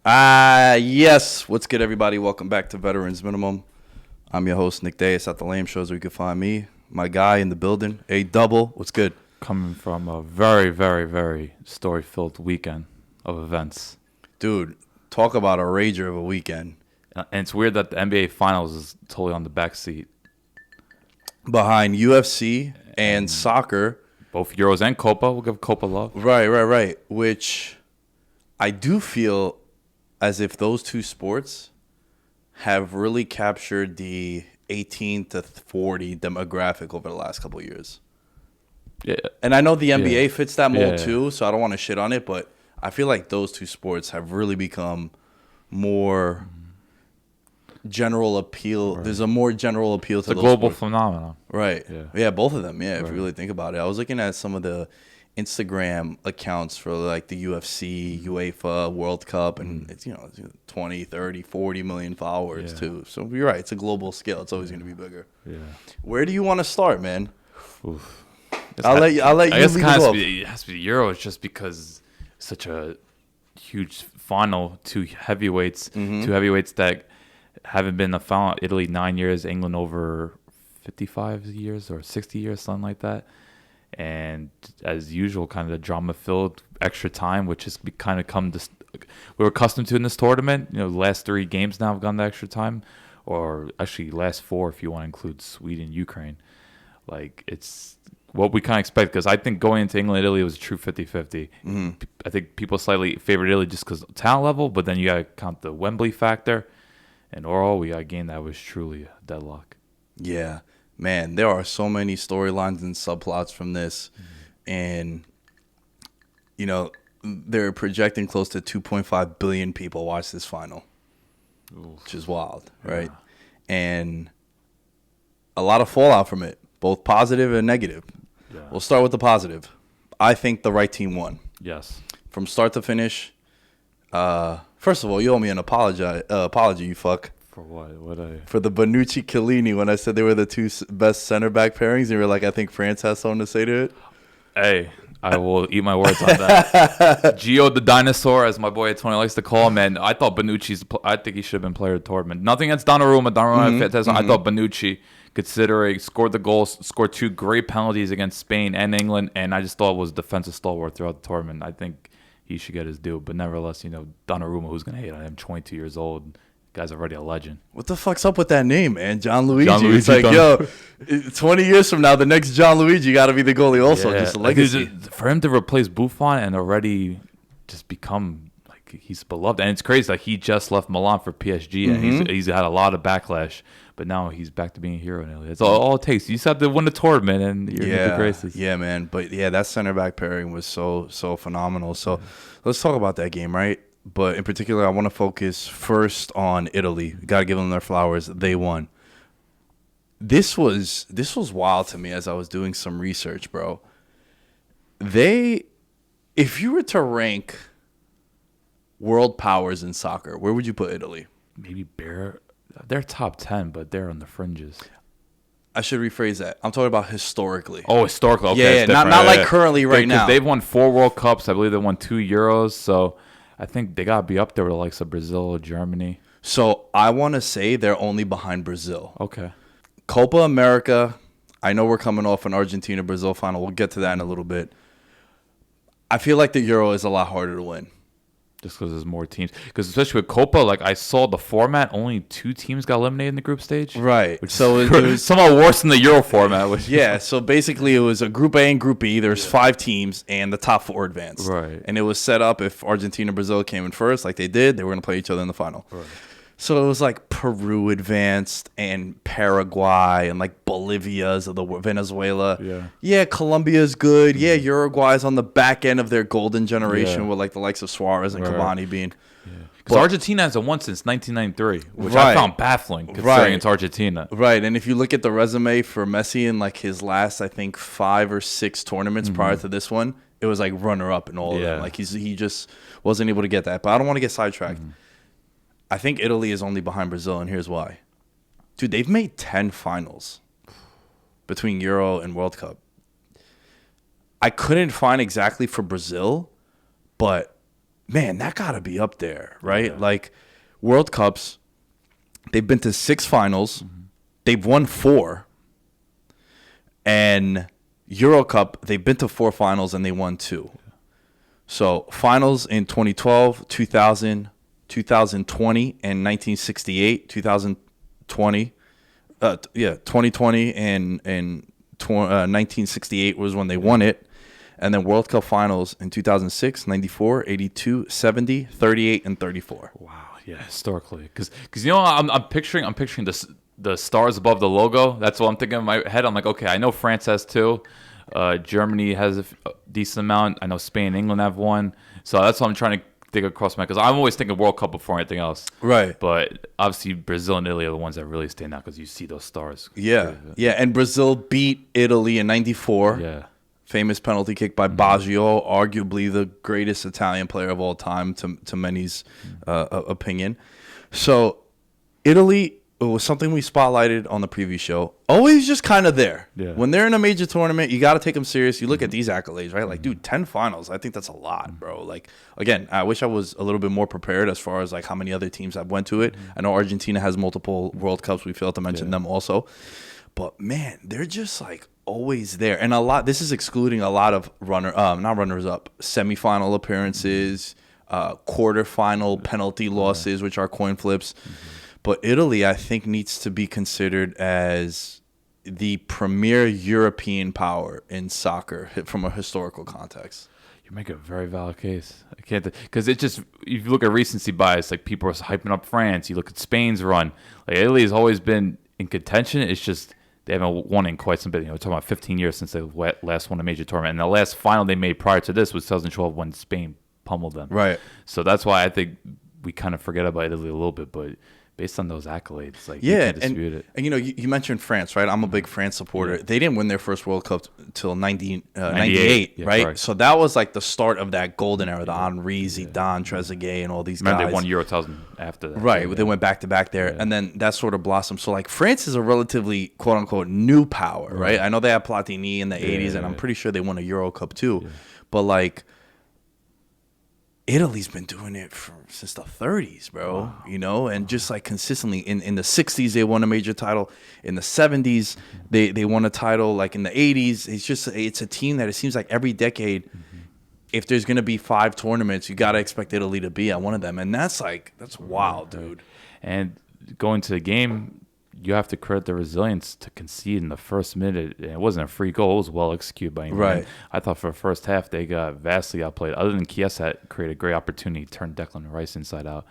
Yes. What's good, everybody? Welcome back to Veterans Minimum. I'm your host, Nick Day. It's at the Lame Shows where you can find me, my guy in the building, A Double. What's good? Coming from a very, very, very story-filled weekend of events. Dude, talk about a rager of a weekend. And it's weird that the NBA Finals is totally on the back seat. Behind UFC and soccer. Both Euros and Copa. We'll give Copa love. Right. Which I do feel as if those two sports have really captured the 18 to 40 demographic over the last couple of years. Yeah. And I know the NBA fits that mold Yeah. too, so I don't want to shit on it, but I feel like those two sports have really become more general appeal. Right. There's a more general appeal to it's those a global sports. phenomenon. Right. Yeah, both of them. Yeah, if Right. you really think about it. I was looking at some of the Instagram accounts for like the UFC, UEFA, World Cup, and it's 20, 30, 40 million followers too. So you're right. It's a global scale. It's always going to be bigger. Yeah. Where do you want to start, man? Oof. I'll let you lead it off. It has to be Euros just because it's such a huge final. Two heavyweights that haven't been in the final. Italy 9 years, England over 55 years or 60 years, something like that. And as usual, kind of the drama-filled extra time, which has kind of we're accustomed to in this tournament. The last 3 games now have gone to extra time, or actually last 4 if you want to include Sweden, Ukraine. Like, it's what we kind of expect, because I think going into England, Italy was a true 50-50. Mm-hmm. I think people slightly favored Italy just because of talent level, but then you got to count the Wembley factor. And overall, we got a game that was truly a deadlock. Yeah. Man, there are so many storylines and subplots from this. And, they're projecting close to 2.5 billion people watch this final, which is wild, right? Yeah. And a lot of fallout from it, both positive and negative. Yeah. We'll start with the positive. I think the right team won. Yes. From start to finish. First of all, you owe me an apology, you fuck. For what? For the Bonucci-Chiellini, when I said they were the two best center back pairings, you were like, I think France has something to say to it. Hey, I will eat my words on that. Gio the dinosaur, as my boy Tony likes to call him, and I thought I think he should have been player of the tournament. Nothing against Donnarumma. I thought Bonucci, considering scored the goals, scored 2 great penalties against Spain and England, and I just thought was defensive stalwart throughout the tournament. I think he should get his due, but nevertheless, Donnarumma, who's going to hate on him, 22 years old. Guy's already a legend. What the fuck's up with that name, man? John Luigi. It's like, 20 years from now, the next John Luigi got to be the goalie also. Yeah. Just a legacy. For him to replace Buffon and already just become, like, he's beloved. And it's crazy. Like, he just left Milan for PSG, and he's had a lot of backlash. But now he's back to being a hero in Italy. That's all it takes. You just have to win the tournament, and you're in the graces. Yeah, man. But, that center back pairing was so phenomenal. So let's talk about that game, right? But in particular, I want to focus first on Italy. Got to give them their flowers. They won. This was wild to me as I was doing some research, bro. If you were to rank world powers in soccer, where would you put Italy? Maybe they're top 10, but they're on the fringes. I should rephrase that. I'm talking about historically. Oh, historically. Okay, yeah, not like currently right now. They've won 4 World Cups. I believe they won 2 Euros, so I think they got to be up there with the likes of Brazil or Germany. So I want to say they're only behind Brazil. Okay. Copa America, I know we're coming off an Argentina-Brazil final. We'll get to that in a little bit. I feel like the Euro is a lot harder to win. Just because there's more teams. Because especially with Copa, like I saw the format, only 2 teams got eliminated in the group stage. Right. So it was somewhat worse than the Euro format. Yeah, so basically it was a Group A and Group B. There's 5 teams, and the top 4 advanced. Right. And it was set up if Argentina and Brazil came in first, like they did, they were going to play each other in the final. Right. So it was like Peru advanced and Paraguay and like Bolivia's of the Venezuela. Yeah, Colombia's good. Yeah, Uruguay's on the back end of their golden generation with like the likes of Suarez and Cavani being. Because Argentina hasn't won since 1993, which I found baffling considering it's Argentina. Right, and if you look at the resume for Messi in like his last, I think 5 or 6 tournaments prior to this one, it was like runner-up in all of them. Like he just wasn't able to get that. But I don't want to get sidetracked. I think Italy is only behind Brazil, and here's why. Dude, they've made 10 finals between Euro and World Cup. I couldn't find exactly for Brazil, but man, that got to be up there, right? Yeah. Like, World Cups, they've been to 6 finals. Mm-hmm. They've won 4. And Euro Cup, they've been to 4 finals and they won 2. Yeah. So, finals in 2012, 2000, 2020, and 1968, 2020. 2020 and 1968 was when they won it. And then World Cup finals in 2006, 94, 82, 70, 38, and 34. Wow, yeah, historically. Because you know, I'm picturing the stars above the logo. That's what I'm thinking in my head. I'm like, okay, I know France has 2. Germany has a decent amount. I know Spain and England have 1. So that's what I'm trying to think across my, because I'm always thinking World Cup before anything else. Right. But obviously Brazil and Italy are the ones that really stand out because you see those stars. Yeah. Yeah. And Brazil beat Italy in 94. Yeah. Famous penalty kick by Baggio, arguably the greatest Italian player of all time, to many's opinion. So Italy, it was something we spotlighted on the previous show. Always just kind of there. Yeah. When they're in a major tournament, you got to take them serious. You look at these accolades, right? Like, dude, 10 finals. I think that's a lot, bro. Like, again, I wish I was a little bit more prepared as far as, like, how many other teams have went to it. I know Argentina has multiple World Cups. We failed to mention them also. But, man, they're just, like, always there. And a lot, this is excluding a lot of semifinal appearances, quarterfinal penalty losses, which are coin flips. But Italy, I think, needs to be considered as the premier European power in soccer from a historical context. You make a very valid case. I can't, because it just, if you look at recency bias, like people are hyping up France. You look at Spain's run. Like, Italy has always been in contention. It's just they haven't won in quite some bit. You know, we're talking about 15 years since they last won a major tournament. And the last final they made prior to this was 2012 when Spain pummeled them. Right. So that's why I think we kind of forget about Italy a little bit, but based on those accolades, like, yeah, you can't dispute it. And you know, you mentioned France, right? I'm a big France supporter. They didn't win their first World Cup until 98, right? Correct. So that was like the start of that golden era, the Henry, Zidane, Trezeguet, and all these guys. Remember, they won Euro 2000 after that. Right, they went back-to-back there, and then that sort of blossomed. So, like, France is a relatively, quote-unquote, new power, right? I know they had Platini in the 80s, and I'm pretty sure they won a Euro Cup too. Yeah. But, like, Italy's been doing it since the 30s, bro. Wow. You know, and just like consistently in the 60s they won a major title. In the 70s they won a title. Like in the 80s, it's a team that it seems like every decade, if there's gonna be 5 tournaments, you gotta expect Italy to be at one of them, and that's wild, dude. And going to the game, you have to credit the resilience to concede in the first minute. It wasn't a free goal. It was well executed by England. Right. I thought for the first half they got vastly outplayed. Other than Chiesa created a great opportunity to turn Declan Rice inside out.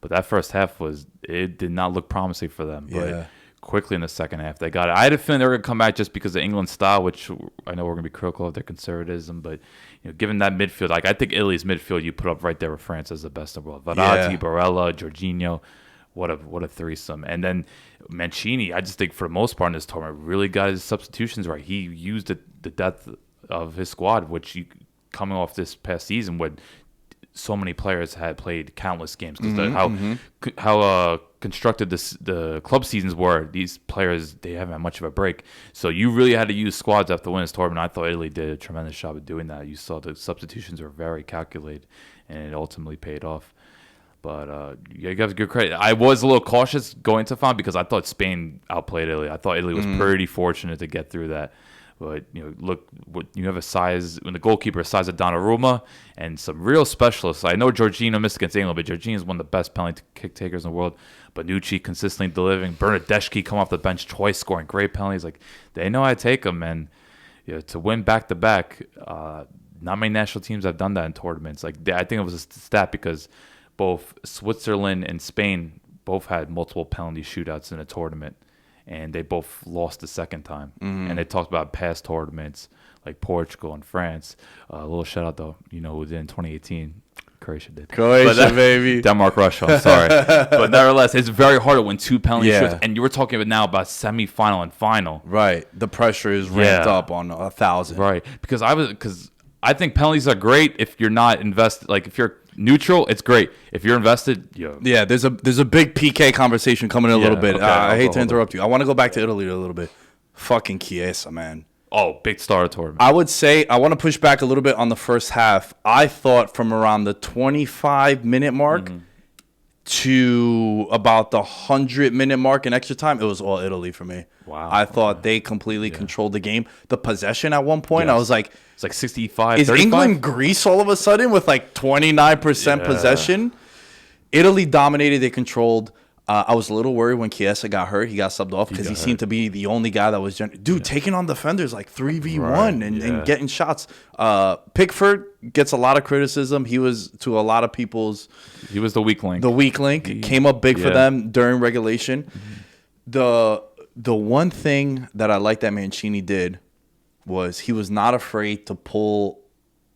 But that first half it did not look promising for them. But quickly in the second half, they got it. I had a feeling they were going to come back just because of England's style, which I know we're going to be critical of their conservatism. But you know, given that midfield, like I think Italy's midfield you put up right there with France as the best in the world. Verratti, Barella, Jorginho. What a threesome. And then Mancini, I just think for the most part in this tournament, really got his substitutions right. He used the depth of his squad, which coming off this past season when so many players had played countless games. Because how constructed the club seasons were, these players, they haven't had much of a break. So you really had to use squads after winning this tournament. I thought Italy did a tremendous job of doing that. You saw the substitutions were very calculated, and it ultimately paid off. But you have good credit. I was a little cautious going to final because I thought Spain outplayed Italy. I thought Italy was pretty fortunate to get through that. But you know, look, you have a size when the goalkeeper is size of Donnarumma and some real specialists. I know Jorginho missed against England, but Jorginho is one of the best penalty kick takers in the world. Bonucci consistently delivering. Bernardeschi come off the bench twice, scoring great penalties. Like they know how to take them, and you know, to win back to back. Not many national teams have done that in tournaments. Like I think it was a stat because both Switzerland and Spain both had multiple penalty shootouts in a tournament, and they both lost the second time. And they talked about past tournaments like Portugal and France. A little shout out though, you know who did in 2018? Croatia did. Croatia, baby. Denmark, Russia. I'm sorry, but nevertheless, it's very hard to win 2 penalty shootouts. And you were talking about now about semifinal and final. Right. The pressure is ramped up on 1,000. Right. Because I think penalties are great if you're not invested. Like if you're neutral, it's great. If you're invested, yeah. There's a big PK conversation coming in a little bit. Okay, I hate to interrupt you. I want to go back to Italy a little bit. Fucking Chiesa, man. Oh, big star tournament. I would say I want to push back a little bit on the first half. I thought from around the 25-minute mark to about the 100-minute mark in extra time, it was all Italy for me. Wow. I thought they completely controlled the game. The possession at one point, I was like, it's like 65, is 35? England Greece all of a sudden with like 29% possession? Italy dominated. They controlled. I was a little worried when Chiesa got hurt. He got subbed off because he seemed to be the only guy that was taking on defenders like 3v1 and getting shots. Pickford gets a lot of criticism. He was to a lot of people's. He was the weak link. The weak link came up big for them during regulation. The one thing that I like that Mancini did was he was not afraid to pull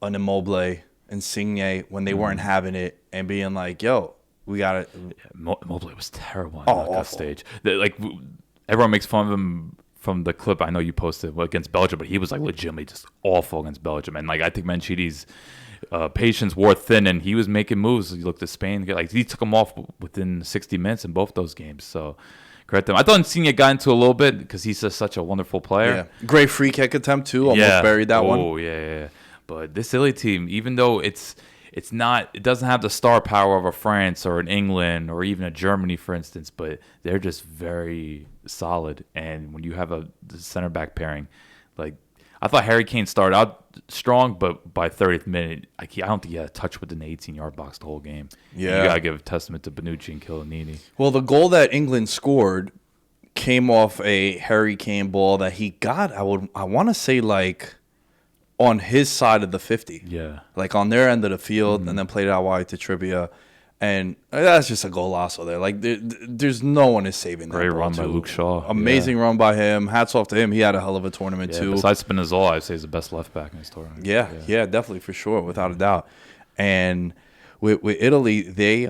an Immobile and Signe when they weren't having it and being like, yo, we got it. Immobile was terrible on that stage. Like, everyone makes fun of him from the clip I know you posted against Belgium, but he was like legitimately just awful against Belgium. And like, I think Mancini's patience wore thin, and he was making moves. You looked at Spain, like he took him off within 60 minutes in both those games. So credit them. I thought Insigne got into a little bit because he's just such a wonderful player. Yeah. Great free kick attempt too. Almost buried that one. Oh yeah. But this Italy team, even though it doesn't have the star power of a France or an England or even a Germany, for instance, but they're just very solid. And when you have the center back pairing, like, I thought Harry Kane started out strong, but by 30th minute, I don't think he had a touch within the 18-yard box the whole game. Yeah. You got to give a testament to Bonucci and Chiellini. Well, the goal that England scored came off a Harry Kane ball that he got, I want to say, like, on his side of the 50. Yeah. Like on their end of the field, and then played it out wide to Trippier. And that's just a golazo there. Like, there's no one is saving that. Great run by Luke Shaw. Amazing run by him. Hats off to him. He had a hell of a tournament, too. Besides Spinazzola, I'd say he's the best left back in his tournament. Yeah, definitely, for sure, without a doubt. And with Italy, they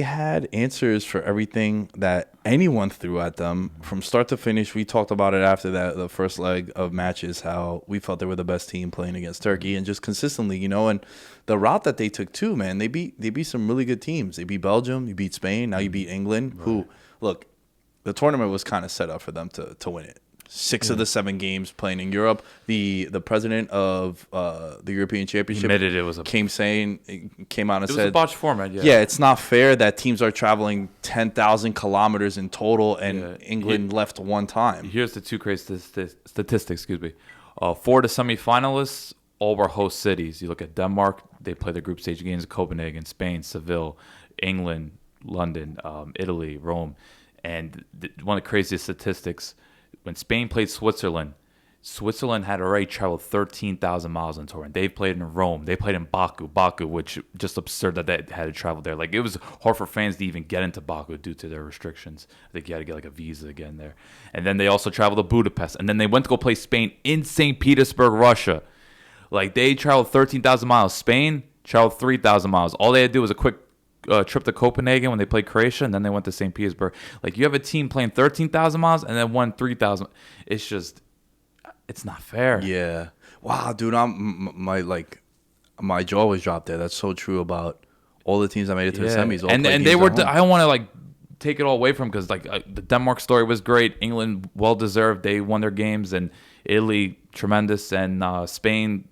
had answers for everything that anyone threw at them from start to finish. We talked about it after the first leg of matches, how we felt they were the best team playing against Turkey, and just consistently, and the route that they took too, man. They beat some really good teams. They beat Belgium, you beat Spain, now you beat England. Right. Who, look, the tournament was kind of set up for them to win it. 6 of the 7 games playing in Europe. The president of the European Championship admitted it was came out and said it was a botched format. Yeah, it's not fair that teams are traveling 10,000 kilometers in total, and England left one time. Here's the two crazy statistics. Excuse me. 4 of the semifinalists all were host cities. You look at Denmark; they play the group stage games in Copenhagen, Spain, Seville, England, London, Italy, Rome, and one of the craziest statistics. When Spain played Switzerland had already traveled 13,000 miles in tournament. They played in Rome. They played in Baku, which just absurd that they had to travel there. Like, it was hard for fans to even get into Baku due to their restrictions. I think you had to get like a visa to get in there. And then they also traveled to Budapest. And then they went to go play Spain in St. Petersburg, Russia. Like, they traveled 13,000 miles. Spain traveled 3,000 miles. All they had to do was a quick trip to Copenhagen when they played Croatia, and then they went to St. Petersburg. Like, you have a team playing 13,000 miles and then won 3,000. It's not fair. Yeah. Wow, dude, my jaw was dropped there. That's so true about all the teams that made it to the semis. And they were. I don't want to like take it all away from, because like the Denmark story was great. England, well deserved. They won their games, and Italy, tremendous, and Spain,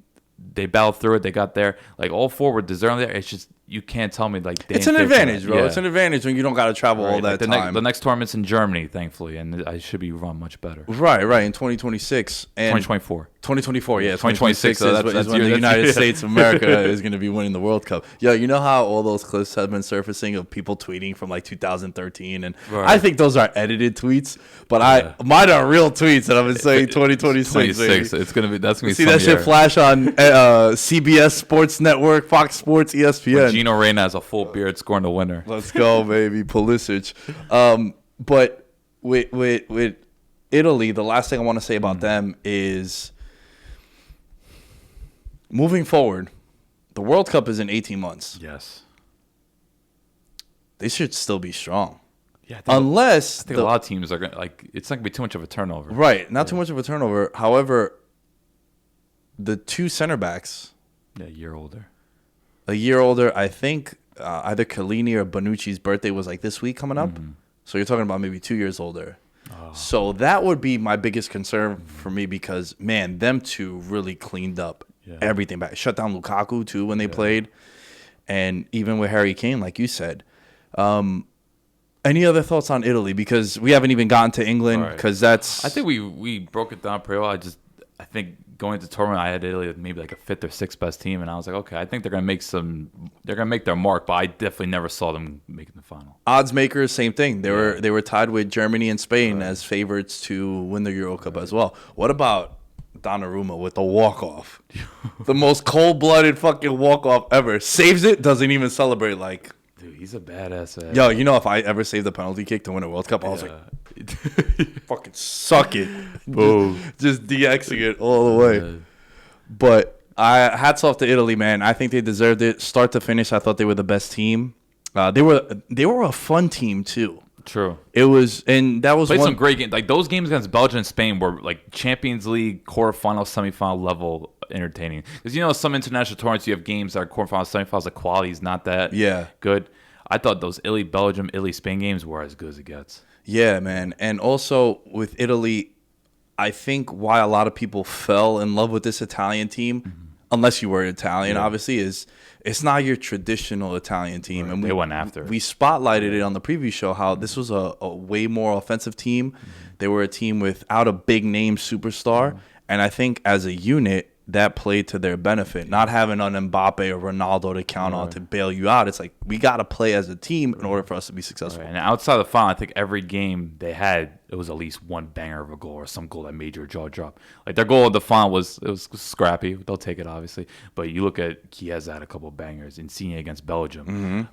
they battled through it. They got there. Like, all 4 were deserving there. It's just, you can't tell me like it's an advantage, bro. It's an advantage when you don't got to travel all that time. The next tournament's in Germany, thankfully, and I should be run much better. Right, in 2026 and 2024. 2024, yeah, 2026 is when the United States of America is going to be winning the World Cup. Yo, you know how all those clips have been surfacing of people tweeting from like 2013, and I think those are edited tweets, but mine are real tweets, and I've been saying 2026. It's gonna be that's gonna be. See that shit flash on CBS Sports Network, Fox Sports, ESPN. Gino Reyna has a full beard scoring the winner. Let's go, baby, Pulisic. But with Italy, the last thing I want to say about them is, moving forward, the World Cup is in 18 months. Yes. They should still be strong. Yeah. I think a lot of teams are gonna, like, it's not gonna be too much of a turnover. Right. Not too much of a turnover. However, the 2 center backs. Yeah, a year older. I think either Chiellini or Bonucci's birthday was like this week coming up. Mm-hmm. So you're talking about maybe 2 years older. So that would be my biggest concern for me because, man, them two really cleaned up everything back. Shut down Lukaku, too, when they played. And even with Harry Kane, like you said. Any other thoughts on Italy? Because we haven't even gotten to England because that's... I think we broke it down pretty well. I think going to the tournament, I had Italy maybe like a 5th or 6th best team, and I was like, okay, I think they're gonna make their mark, but I definitely never saw them making the final. Odds makers, same thing. They were tied with Germany and Spain as favorites to win the Euro Cup as well. What about Donnarumma with the walk-off? The most cold-blooded fucking walk-off ever. Saves it, doesn't even celebrate like... Dude, he's a badass. Yo, you know, if I ever saved a penalty kick to win a World Cup, I was like, fucking suck it. Boom. Just DXing it all the way. But hats off to Italy, man. I think they deserved it. Start to finish, I thought they were the best team. They were a fun team, too. True. It was, and that was played some great games. Like those games against Belgium and Spain were like Champions League quarterfinal, semifinal level entertaining. Because you know some international tournaments you have games that are quarterfinals, semifinals. The quality is not that good. I thought those Italy-Belgium, Italy-Spain games were as good as it gets. Yeah, man. And also with Italy, I think why a lot of people fell in love with this Italian team, unless you were Italian, obviously, is it's not your traditional Italian team. And they went after it. We spotlighted it on the preview show how this was a way more offensive team. They were a team without a big-name superstar. And I think as a unit, that played to their benefit. Not having an Mbappe or Ronaldo to count on to bail you out. It's like we got to play as a team in order for us to be successful. And outside the final, I think every game they had, it was at least one banger of a goal or some goal that made your jaw drop. Like their goal of the final was scrappy. They'll take it, obviously. But you look at Chiesa had a couple of bangers. Insigne against Belgium.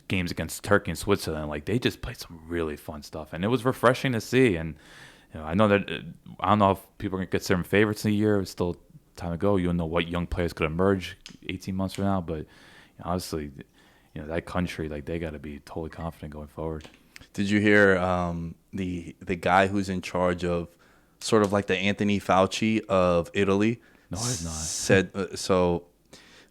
Games against Turkey and Switzerland. Like they just played some really fun stuff. And it was refreshing to see. And you know, I don't know if people are going to consider them favorites in a year. It's still time to go. You don't know what young players could emerge 18 months from now, but honestly, you know, that country, like they got to be totally confident going forward. Did you hear the guy who's in charge of sort of like the Anthony Fauci of Italy? No, I did not. Said so.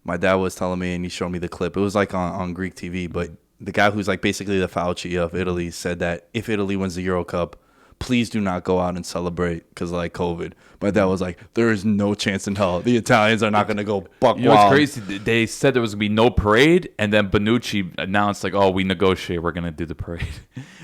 My dad was telling me, and he showed me the clip. It was like on Greek TV, but the guy who's like basically the Fauci of Italy said that if Italy wins the Euro Cup, please do not go out and celebrate because of like COVID. My dad was like, there is no chance in hell. The Italians are not going to go buck wild. You know what's crazy? They said there was going to be no parade, and then Bonucci announced, like, oh, we negotiate. We're going to do the parade.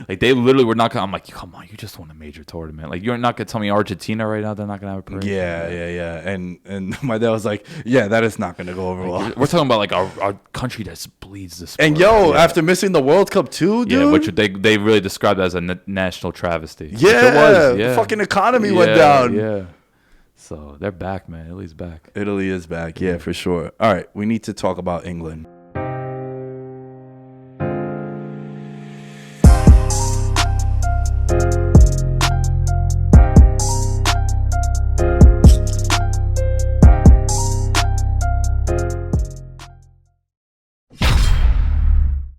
Like, they literally were not going to. I'm like, come on, you just won a major tournament. Like, you're not going to tell me Argentina right now they're not going to have a parade? Yeah. And my dad was like, yeah, that is not going to go over well. We're talking about, like, our country that bleeds the sport. And, after missing the World Cup, too, dude. Yeah, which they really described as a national travesty. Yeah, the fucking economy went down. Yeah. So they're back, man. Italy's back. Italy is back, yeah, for sure. All right, we need to talk about England.